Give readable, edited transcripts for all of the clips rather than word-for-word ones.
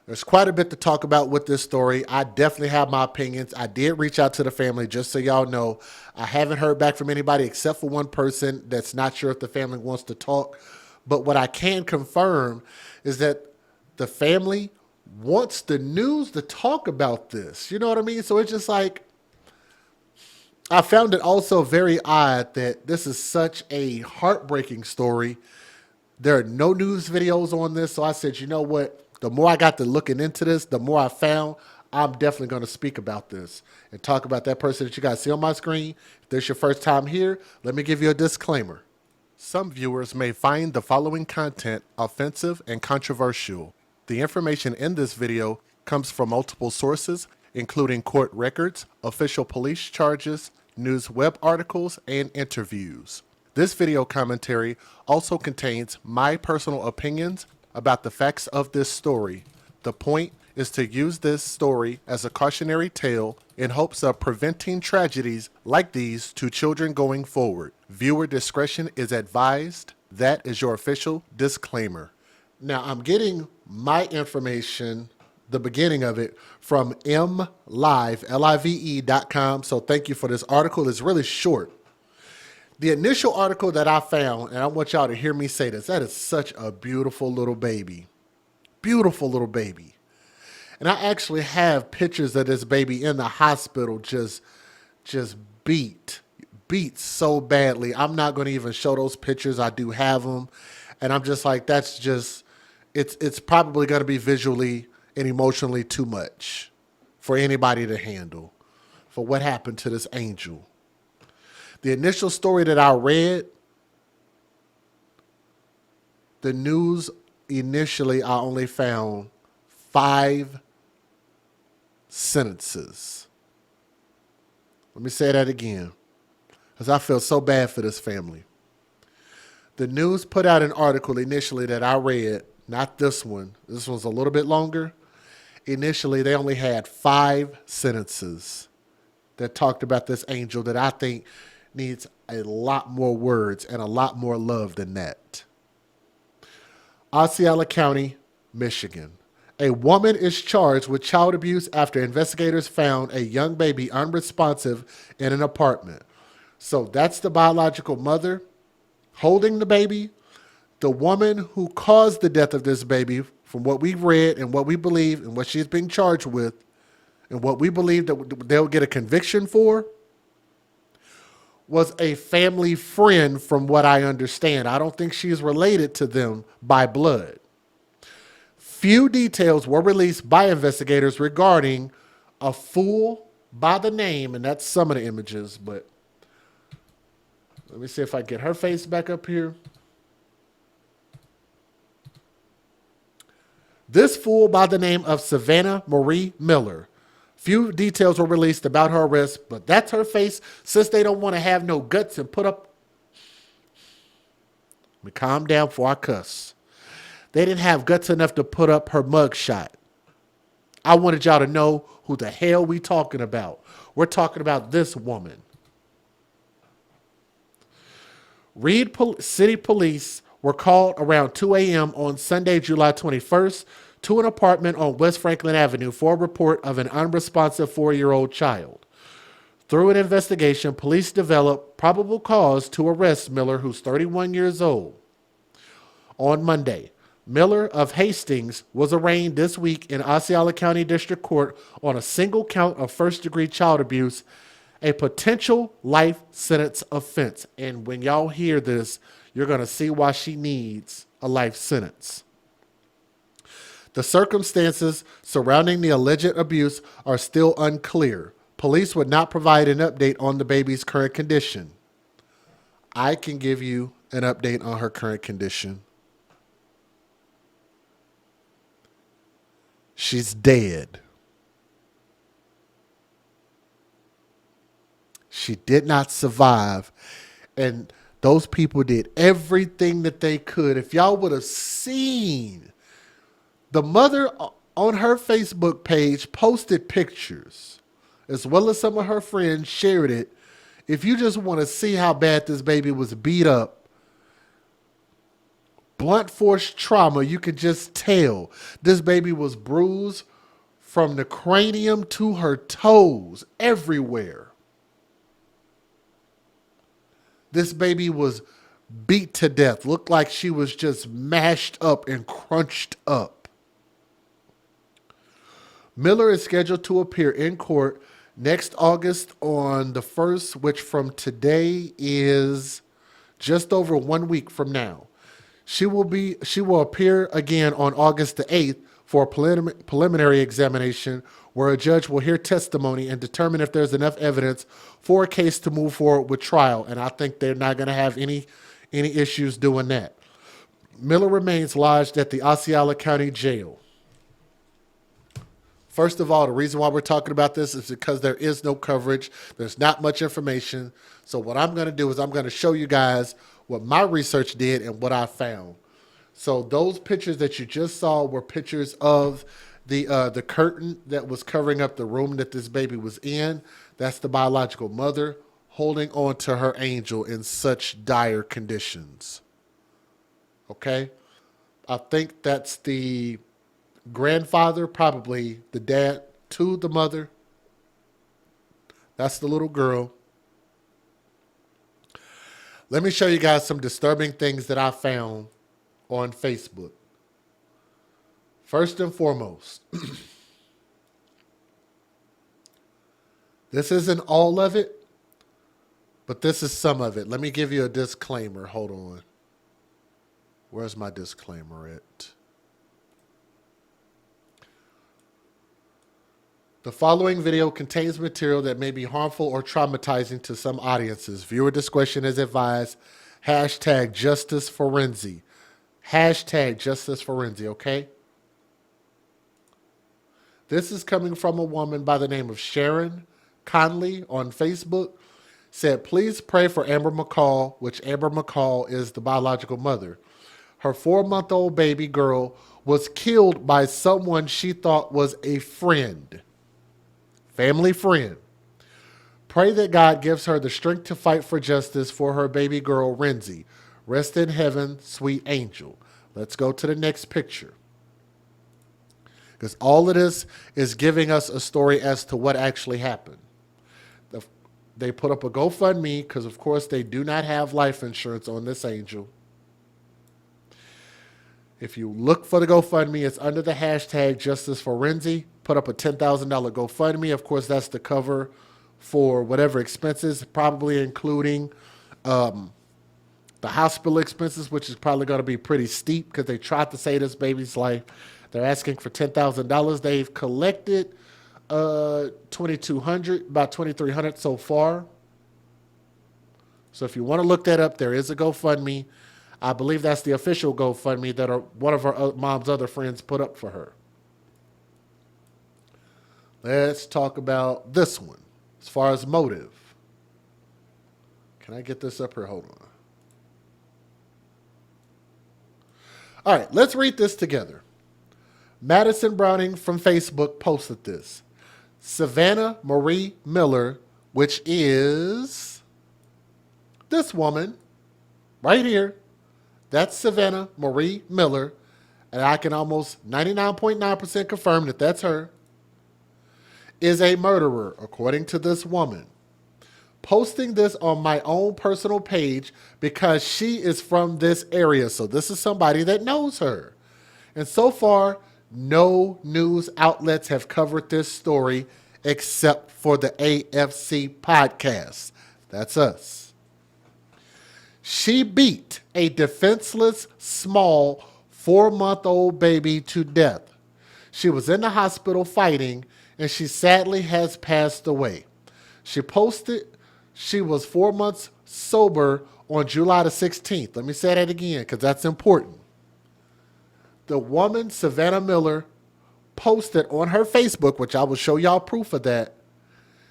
There's quite a bit to talk about with this story. I definitely have my opinions. I did reach out to the family, just so y'all know. I haven't heard back from anybody except for one person that's not sure if the family wants to talk. But what I can confirm is that the family wants the news to talk about this. You know what I mean? So it's just like, I found it also very odd that this is such a heartbreaking story. There are no news videos on this. So I said, you know what? The more I got to looking into this, the more I found I'm definitely going to speak about this and talk about that person that you guys see on my screen. If this is your first time here, let me give you a disclaimer. Some viewers may find the following content offensive and controversial. The information in this video comes from multiple sources, including court records, official police charges, news web articles, and interviews. This video commentary also contains my personal opinions about the facts of this story. The point is to use this story as a cautionary tale in hopes of preventing tragedies like these to children going forward. Viewer discretion is advised. That is your official disclaimer. Now, I'm getting my information, the beginning of it, from mlive.com. So thank you for this article. It's really short. The initial article that I found, and I want y'all to hear me say this, that is such a beautiful little baby. Beautiful little baby. And I actually have pictures of this baby in the hospital just beat so badly. I'm not going to even show those pictures. I do have them. And I'm just like, that's just, it's probably going to be visually and emotionally too much for anybody to handle for what happened to this angel. The initial story that I read, the news initially, I only found 5 sentences. Let me say that again, because I feel so bad for this family. The news put out an article initially that I read, not this one. This one's a little bit longer. Initially, they only had 5 sentences that talked about this angel that I think needs a lot more words and a lot more love than that. Osceola County, Michigan. A woman is charged with child abuse after investigators found a young baby unresponsive in an apartment. So that's the biological mother holding the baby. The woman who caused the death of this baby, from what we've read and what we believe and what she's being charged with and what we believe that they'll get a conviction for, was a family friend from what I understand. I don't think she's related to them by blood. Few details were released by investigators regarding a fool by the name, and that's some of the images, but let me see if I get her face back up here. This fool by the name of Savannah Marie Miller. Few details were released about her arrest, but that's her face. Since they don't want to have no guts and put up... Let me calm down before I cuss. They didn't have guts enough to put up her mugshot. I wanted y'all to know who the hell we talking about. We're talking about this woman. Reed City Police were called around 2 a.m. on Sunday, July 21st, to an apartment on West Franklin Avenue for a report of an unresponsive 4-year-old child. Through an investigation, police developed probable cause to arrest Miller, who's 31 years old. On Monday, Miller of Hastings was arraigned this week in Osceola County District Court on a single count of first-degree child abuse, a potential life sentence offense. And when y'all hear this, you're going to see why she needs a life sentence. The circumstances surrounding the alleged abuse are still unclear. Police would not provide an update on the baby's current condition. I can give you an update on her current condition. She's dead. She did not survive. And those people did everything that they could. If y'all would have seen, the mother on her Facebook page posted pictures, as well as some of her friends shared it. If you just want to see how bad this baby was beat up, Blunt force trauma. You could just tell. This baby was bruised from the cranium to her toes, everywhere. This baby was beat to death. Looked like she was just mashed up and crunched up. Miller is scheduled to appear in court next August on the 1st, which from today is just over 1 week from now. She will appear again on August the 8th for a preliminary examination where a judge will hear testimony and determine if there's enough evidence for a case to move forward with trial. And I think they're not going to have any issues doing that. Miller remains lodged at the Osceola County Jail. First of all, the reason why we're talking about this is because there is no coverage. There's not much information. So what I'm going to do is I'm going to show you guys what my research did and what I found. So those pictures that you just saw were pictures of the curtain that was covering up the room that this baby was in. That's the biological mother holding on to her angel in such dire conditions. Okay? I think that's the grandfather, probably the dad to the mother. That's the little girl. Let me show you guys some disturbing things that I found on Facebook. First and foremost, this isn't all of it, but this is some of it. Let me give you a disclaimer. Hold on. Where's my disclaimer at? The following video contains material that may be harmful or traumatizing to some audiences. Viewer discretion is advised. Hashtag justice for Renzi. Hashtag justice for Renzi, okay? This is coming from a woman by the name of Sharon Conley on Facebook. Said, please pray for Amber McCall, which Amber McCall is the biological mother. Her 4-month-old baby girl was killed by someone she thought was a friend. Family friend. Pray that God gives her the strength to fight for justice for her baby girl, Renzi. Rest in heaven, sweet angel. Let's go to the next picture. Because all of this is giving us a story as to what actually happened. They put up a GoFundMe because, of course, they do not have life insurance on this angel. If you look for the GoFundMe, it's under the hashtag Justice for Renzi. Put up a $10,000 GoFundMe. Of course, that's the cover for whatever expenses, probably including the hospital expenses, which is probably going to be pretty steep because they tried to save this baby's life. They're asking for $10,000. They've collected $2,200, about $2,300 so far. So if you want to look that up, there is a GoFundMe. I believe that's the official GoFundMe that one of her mom's other friends put up for her. Let's talk about this one as far as motive. Can I get this up here? Hold on. All right, let's read this together. Madison Browning from Facebook posted this. Savannah Marie Miller, which is this woman right here. That's Savannah Marie Miller. And I can almost 99.9% confirm that that's her. Is a murderer, according to this woman. Posting this on my own personal page because she is from this area. So this is somebody that knows her. And so far, no news outlets have covered this story except for the AFC podcast. That's us. She beat a defenseless, small, 4-month-old baby to death. She was in the hospital fighting, and she sadly has passed away. She posted she was 4 months sober on July the 16th. Let me say that again because that's important. The woman, Savannah Miller, posted on her Facebook, which I will show y'all proof of that.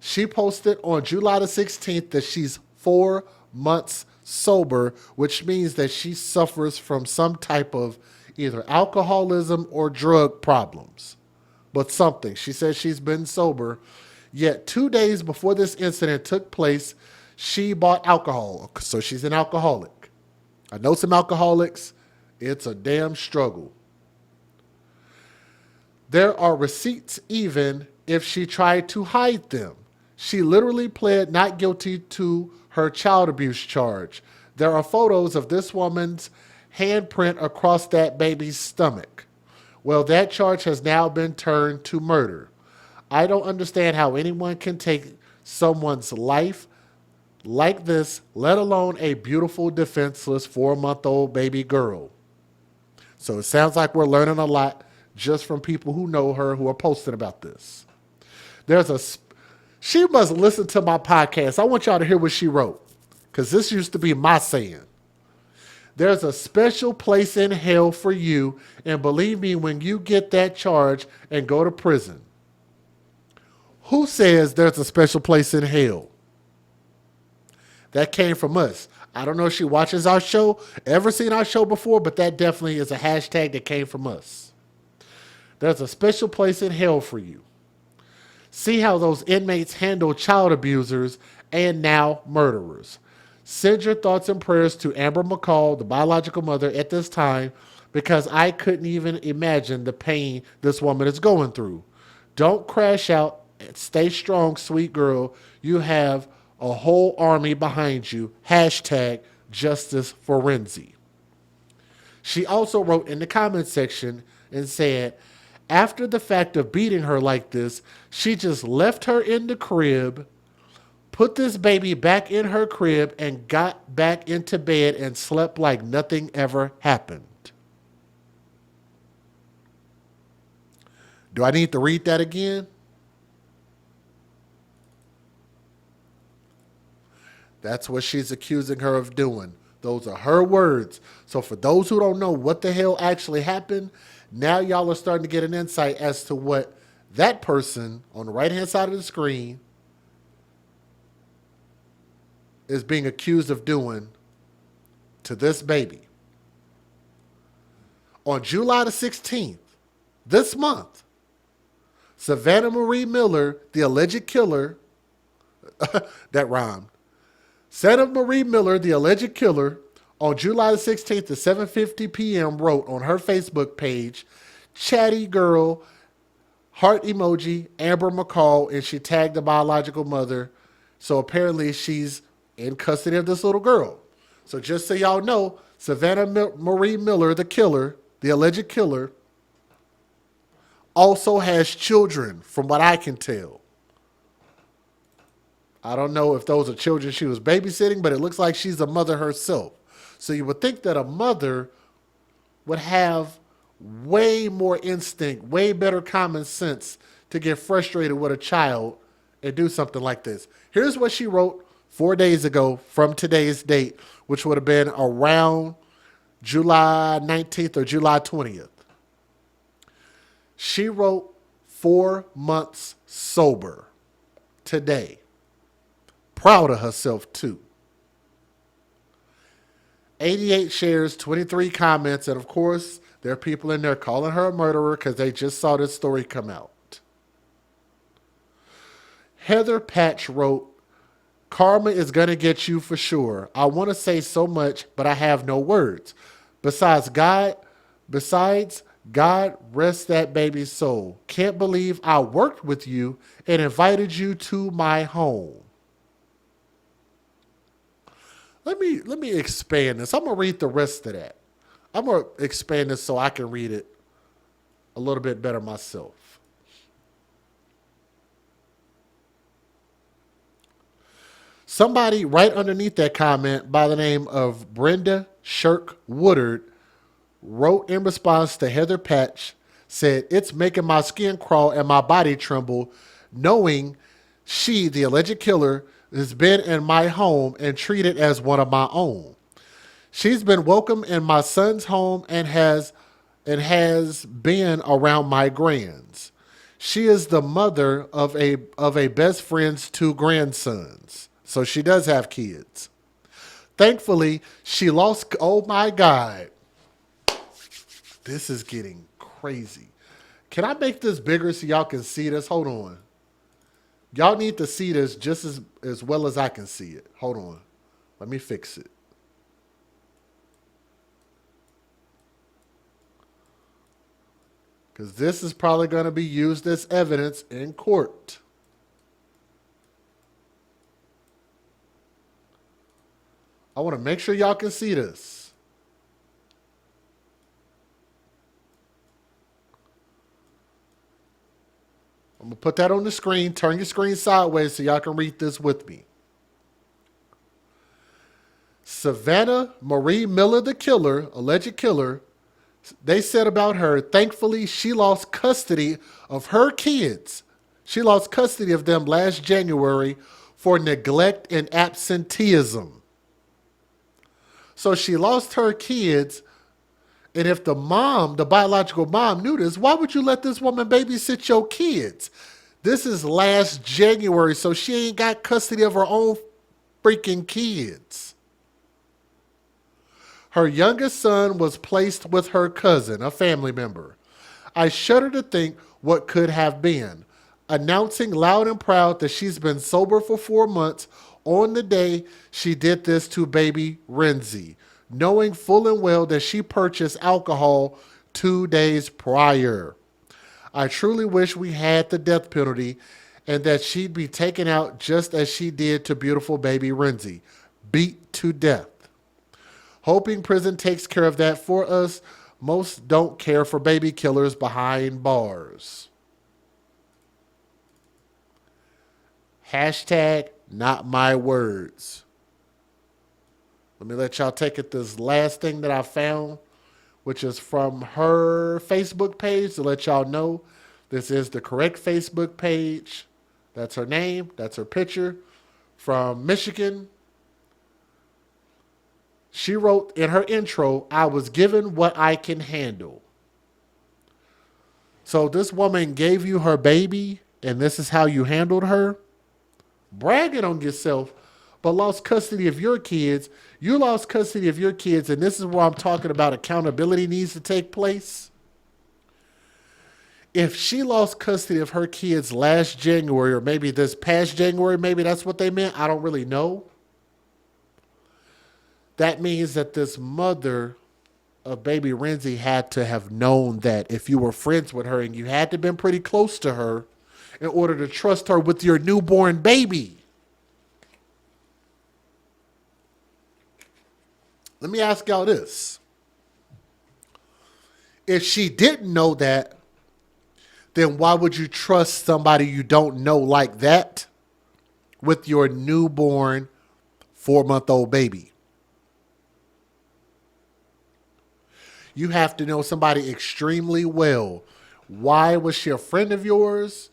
She posted on July the 16th that she's 4 months sober, which means that she suffers from some type of either alcoholism or drug problems. But something. She says she's been sober. Yet 2 days before this incident took place, she bought alcohol. So she's an alcoholic. I know some alcoholics, It's a damn struggle. There are receipts even if she tried to hide them. She literally pled not guilty to her child abuse charge. There are photos of this woman's handprint across that baby's stomach. Well, that charge has now been turned to murder. I don't understand how anyone can take someone's life like this, let alone a beautiful, defenseless 4-month-old baby girl. So it sounds like we're learning a lot just from people who know her who are posting about this. There's a, she must listen to my podcast. I want y'all to hear what she wrote, because this used to be my saying. There's a special place in hell for you, and believe me, when you get that charge and go to prison. Who says there's a special place in hell? That came from us. I don't know if she watches our show, ever seen our show before, but that definitely is a hashtag that came from us. There's a special place in hell for you. See how those inmates handle child abusers and now murderers. Send your thoughts and prayers to Amber McCall, the biological mother, at this time, because I couldn't even imagine the pain this woman is going through. Don't crash out. Stay strong, sweet girl. You have a whole army behind you. Hashtag justice for Renzi. She also wrote in the comment section and said, after the fact of beating her like this, she just left her in the crib, put this baby back in her crib, and got back into bed and slept like nothing ever happened. Do I need to read that again? That's what she's accusing her of doing. Those are her words. So for those who don't know what the hell actually happened, now y'all are starting to get an insight as to what that person on the right-hand side of the screen is being accused of doing to this baby. On July the 16th, this month, Savannah Marie Miller, the alleged killer, that rhymed. Savannah Marie Miller, the alleged killer, on July the 16th at 7:50 p.m. wrote on her Facebook page, chatty girl, heart emoji, Amber McCall, and she tagged the biological mother. So apparently she's in custody of this little girl. So just so y'all know, Savannah Marie Miller, the killer, the alleged killer, also has children, from what I can tell. I don't know if those are children she was babysitting, but it looks like she's a mother herself. So you would think that a mother would have way more instinct, way better common sense to get frustrated with a child and do something like this. Here's what she wrote 4 days ago from today's date, which would have been around July 19th or July 20th. She wrote 4 months sober today. Proud of herself, too. 88 shares, 23 comments, and of course, there are people in there calling her a murderer because they just saw this story come out. Heather Patch wrote, karma is going to get you for sure. I want to say so much, but I have no words. Besides, God rest that baby's soul. Can't believe I worked with you and invited you to my home. Let me expand this. I'm going to read the rest of that. I'm going to expand this so I can read it a little bit better myself. Somebody right underneath that comment by the name of Brenda Shirk Woodard wrote in response to Heather Patch, said, it's making my skin crawl and my body tremble knowing she, the alleged killer, has been in my home and treated as one of my own. She's been welcome in my son's home and has been around my grands. She is the mother of a best friend's 2 grandsons. So she does have kids. Thankfully, she lost, oh my God. This is getting crazy. Can I make this bigger so y'all can see this? Hold on. Y'all need to see this just as well as I can see it. Hold on. Let me fix it. because this is probably going to be used as evidence in court. I want to make sure y'all can see this. I'm going to put that on the screen. Turn your screen sideways so y'all can read this with me. Savannah Marie Miller, the killer, alleged killer, they said about her, thankfully, she lost custody of her kids. She lost custody of them last January for neglect and absenteeism. So she lost her kids. And if the mom, the biological mom, knew this, why would you let this woman babysit your kids? This is last January, so she ain't got custody of her own freaking kids. Her youngest son was placed with her cousin, a family member. I shudder to think what could have been. Announcing loud and proud that she's been sober for 4 months on the day she did this to baby Renzi, knowing full and well that she purchased alcohol 2 days prior. I truly wish we had the death penalty and that she'd be taken out just as she did to beautiful baby Renzi, beat to death. Hoping prison takes care of that for us. Most don't care for baby killers behind bars. Hashtag not my words. Let me let y'all take it this last thing that I found, which is from her Facebook page to let y'all know this is the correct Facebook page. That's her name. That's her picture. From Michigan. She wrote in her intro, I was given what I can handle. So this woman gave you her baby, and this is how you handled her? Bragging on yourself, but lost custody of your kids. You lost custody of your kids, and this is where I'm talking about accountability needs to take place. If she lost custody of her kids last January, or maybe this past January, maybe that's what they meant, I don't really know. That means that this mother of baby Renzi had to have known that if you were friends with her and you had to have been pretty close to her in order to trust her with your newborn baby. Let me ask y'all this. If she didn't know that, then why would you trust somebody you don't know like that with your newborn 4-month-old baby? You have to know somebody extremely well. Why was she a friend of yours?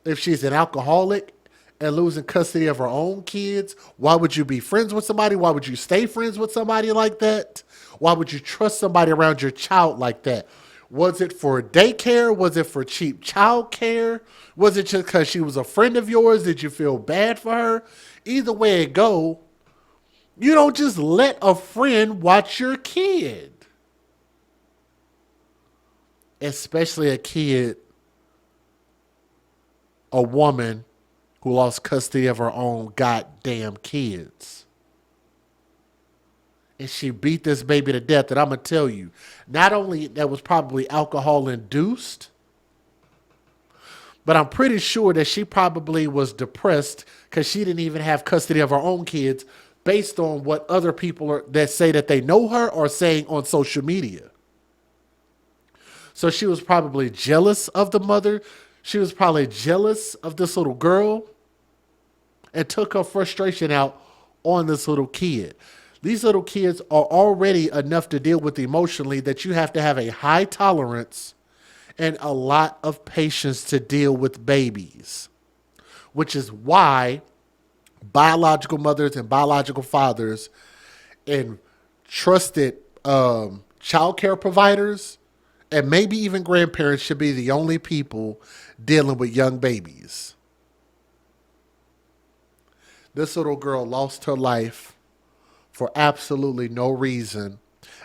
If she's an alcoholic and losing custody of her own kids, why would you be friends with somebody? Why would you stay friends with somebody like that? Why would you trust somebody around your child like that? Was it for daycare? Was it for cheap child care? Was it just because she was a friend of yours? Did you feel bad for her? Either way it go, you don't just let a friend watch your kid. Especially a kid, a woman who lost custody of her own goddamn kids. And she beat this baby to death. And I'm going to tell you, not only that was probably alcohol induced, but I'm pretty sure that she probably was depressed because she didn't even have custody of her own kids based on what other people that say that they know her are saying on social media. So she was probably jealous of the mother. She was probably jealous of this little girl and took her frustration out on this little kid. These little kids are already enough to deal with emotionally that you have to have a high tolerance and a lot of patience to deal with babies, which is why biological mothers and biological fathers and trusted child care providers and maybe even grandparents should be the only people dealing with young babies. This little girl lost her life for absolutely no reason.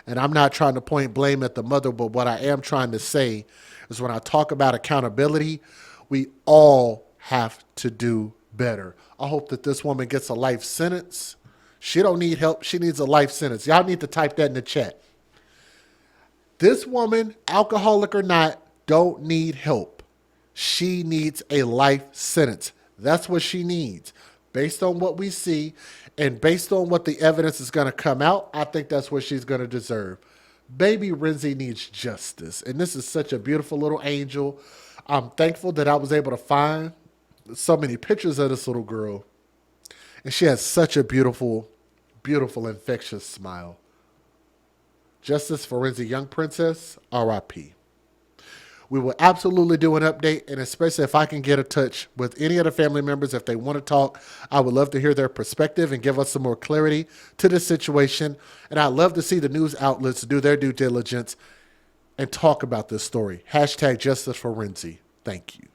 And I'm not trying to point blame at the mother, but what I am trying to say is when I talk about accountability, we all have to do better. I hope that this woman gets a life sentence. She don't need help. She needs a life sentence. Y'all need to type that in the chat. This woman, alcoholic or not, don't need help. She needs a life sentence. That's what she needs. Based on what we see and based on what the evidence is going to come out, I think that's what she's going to deserve. Baby Renzi needs justice. And this is such a beautiful little angel. I'm thankful that I was able to find so many pictures of this little girl. And she has such a beautiful, beautiful, infectious smile. Justice for Renzi Young Princess, RIP. We will absolutely do an update, and especially if I can get in touch with any of the family members, if they want to talk, I would love to hear their perspective and give us some more clarity to the situation. And I'd love to see the news outlets do their due diligence and talk about this story. Hashtag Justice for Renzi. Thank you.